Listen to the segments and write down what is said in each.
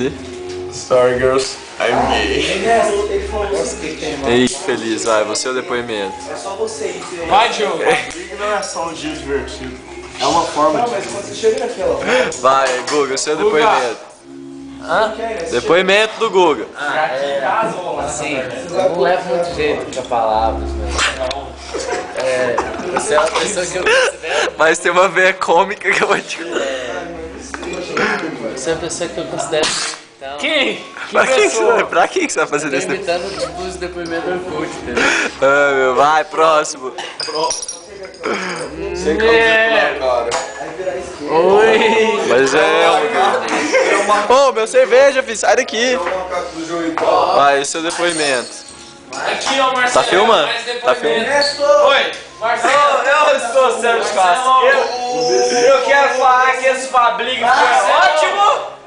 See? Sorry, girls. I'm gay. Ei, feliz, vai, você é o depoimento. É só você. Vai, Diogo. Briga não é só um dia divertido. É uma forma de... Mas quando você chega naquela... Vai, Guga, seu depoimento. Hã? Depoimento do Guga. Assim, eu não levo muito jeito com palavras, mas... você é uma pessoa que eu considero... Mas tem uma veia cômica que eu vou te... Você é uma pessoa que eu considero... Então, Quem? Pra que você vai fazer tô desse depoimento? imitando tipo os depoimentos do Orkut, entendeu? Ah, meu, vai, próximo. Sei que é cara. Oi! Mas Ô, meu cerveja, filho, sai daqui. Vai, seu depoimento. Aqui, ó, Marcelo. Tá filmando? mais Tá depoimento. filmando? Oi, Marcelo. Eu estou sendo churrasqueiro. Eu quero falar que esse Fabligo foi ótimo.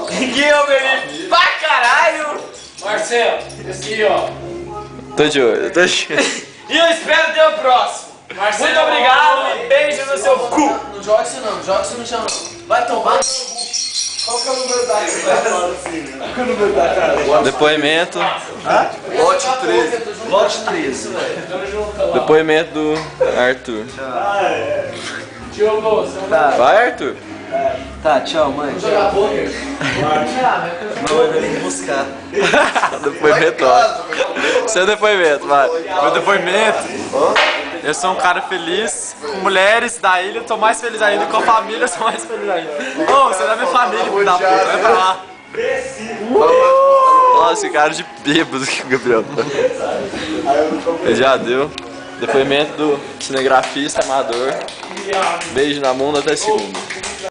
Que eu bebi pra caralho. Marcelo, aqui, ó. Tô de olho, tô de olho. E eu espero ter o próximo. Marcelo, Muito obrigado e beijo no seu cu. Não joga isso não, joga isso no chão não. Vai tomar. Qual que é o número da cara? Qual que é o número da cara? Depoimento. Lote 13. Lote 13. Depoimento do Arthur. Diogo, você não Vai, Arthur. Tá, tchau, mãe. Jogar poker. Não, eu vim buscar. Depoimento, ó. Seu depoimento, vai. Meu depoimento. Eu sou um cara feliz. Com mulheres da ilha, eu tô mais feliz ainda. Com a família, eu sou mais feliz ainda. Ô, você é da minha família, filho da puta. Vai pra lá. Nossa, esse cara de bêbado que o Gabriel tá. Ele já deu. Depoimento do cinegrafista amador. Beijo na mão até segunda.